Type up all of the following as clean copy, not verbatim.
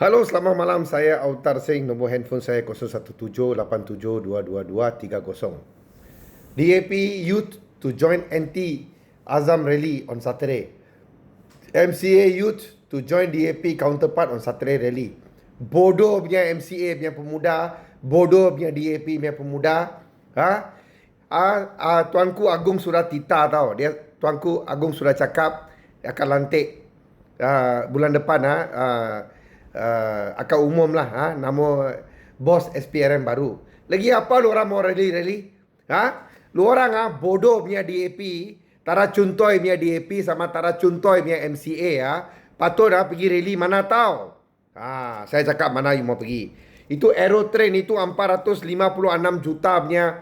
Halo, selamat malam. Saya Autar Singh. Nombor handphone saya 0178722230. DAP Youth to join anti-Azam rally on Saturday. MCA Youth to join DAP counterpart on Saturday rally. Bodoh punya MCA punya pemuda, bodoh punya DAP punya pemuda. Tuanku Agong sudah tita tau. Tuanku Agong sudah cakap akan lantik bulan depan akan umum lah nama bos SPRM baru. Lagi apa lu orang mau rally? Lu orang bodoh punya DAP, tara cuntoi punya DAP sama tara cuntoi punya MCA patut pergi rally mana tahu. Saya cakap mana you mau pergi. Itu Aerotrain itu 456 juta punya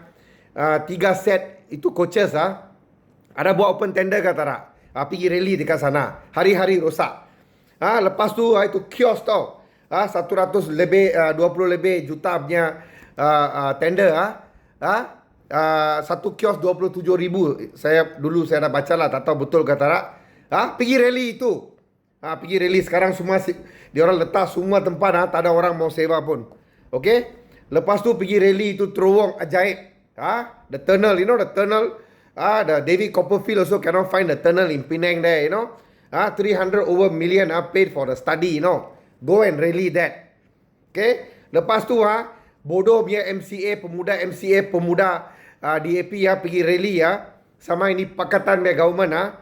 3 set itu coaches ada buat open tender ke tak? Pergi rally dekat sana. Hari-hari rosak. Lepas tu itu kios tau. 100 lebih 20 lebih juta punya tender satu kios 27,000. Saya dah baca lah, tak tahu betul ke tak. Pergi rally itu. Pergi rally sekarang semua dia orang letak semua tempat tak ada orang mau sewa pun. Okey? Lepas tu pergi rally itu terowong ajaib. The tunnel, you know the tunnel. The David Copperfield also cannot find the tunnel in Penang there, you know. 300 over million paid for the study, you know. Go and rally that. Okay. Lepas tu bodoh punya MCA pemuda DAP pergi rally sama ini pakatan punya government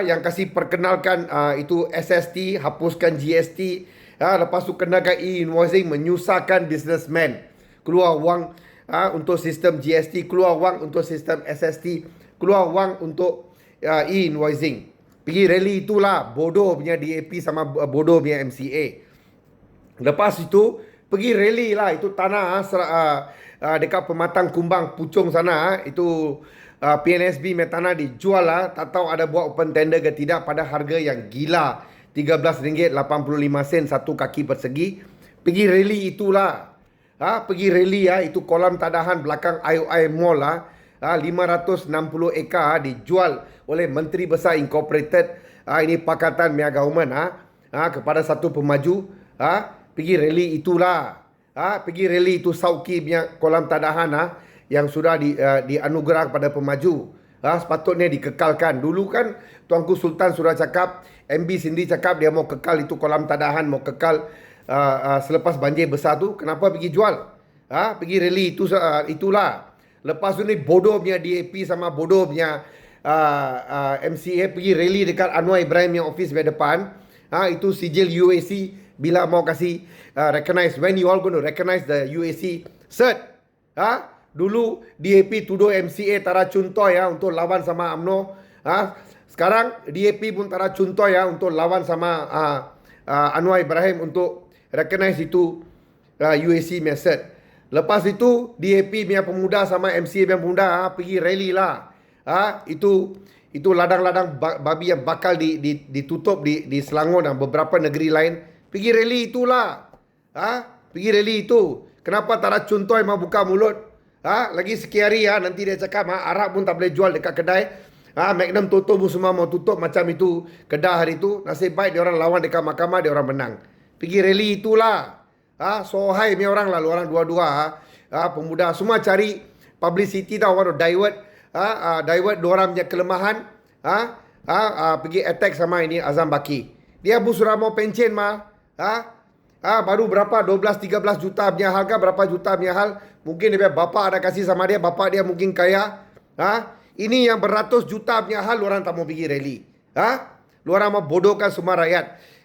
yang kasih perkenalkan itu SST, hapuskan GST, lepas tu kenakan e-invoicing, menyusahkan businessman. Keluar wang untuk sistem GST, keluar wang untuk sistem SST, keluar wang untuk e-invoicing. Pergi rally itulah bodoh punya DAP sama bodoh punya MCA. Lepas itu pergi rally lah itu tanah dekat Pematang Kumbang Puchong sana itu PNSB punya tanah dijual tak tahu ada buat open tender ke tidak pada harga yang gila RM13.85 satu kaki persegi. Pergi rally itulah. Pergi rally itu kolam tadahan belakang IOI Mall 560 ekar dijual oleh Menteri Besar Incorporated. Ini pakatan Mia Government kepada satu pemaju. Pergi rally itulah. Pergi rally itu Sauki punya kolam tadahan yang sudah dianugerah kepada pemaju. Sepatutnya dikekalkan. Dulu kan Tuanku Sultan sudah cakap, MB Cindy cakap dia mau kekal itu kolam tadahan, mau kekal selepas banjir besar tu. Kenapa pergi jual? Pergi rally itulah. Lepas tu ni bodoh punya DAP sama bodoh punya MCA pergi rally dekat Anwar Ibrahim yang office di depan. Itu sijil UAC bila mau kasih recognize. When you all going to recognize the UAC cert? Dulu DAP tuduh MCA tara cuntoy untuk lawan sama UMNO. Sekarang DAP pun tara cuntoy untuk lawan sama Anwar Ibrahim untuk recognize itu UAC cert. Lepas itu DAP punya pemuda sama MCA punya pemuda pergi rally lah. Itu ladang-ladang babi yang bakal ditutup di Selangor dan beberapa negeri lain. Pergi rally itulah. Pergi rally itu. Kenapa tak ada contoh yang buka mulut? Lagi sekian hari nanti dia cakap Arab pun tak boleh jual dekat kedai. Magnum tutup pun semua mau tutup macam itu kedah hari itu. Nasib baik dia orang lawan dekat mahkamah, dia orang menang. Pergi rally itulah. Sohai punya orang lah, orang dua-dua pemuda semua cari publicity tau, want to divert diorang punya kelemahan pergi attack sama ini Azam Baki. Dia pun sudah mau pencen baru berapa 12-13 juta punya hal ke berapa juta punya hal. Mungkin dia bapa ada kasih sama dia, bapa dia mungkin kaya. Ini yang beratus juta punya hal, orang tak mau pergi rally. Orang mau bodohkan semua rakyat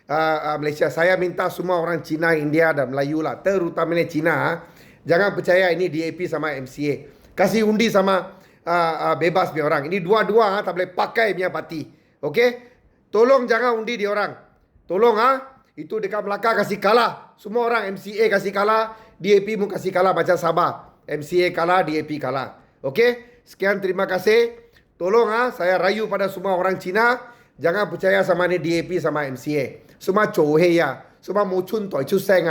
Malaysia. Saya minta semua orang Cina, India dan Melayu lah, terutamanya Cina, jangan percaya ini DAP sama MCA. Kasih undi sama bebas punya orang. Ini dua-dua tak boleh pakai punya parti. Okey? Tolong jangan undi dia orang. Tolong itu dekat Melaka kasih kalah. Semua orang MCA kasih kalah, DAP pun kasih kalah macam Sabah. MCA kalah, DAP kalah. Okey? Sekian, terima kasih. Tolong saya rayu pada semua orang Cina, jangan percaya sama ni DAP sama MCA. Semua cohe semua mau cuntoy, cuseng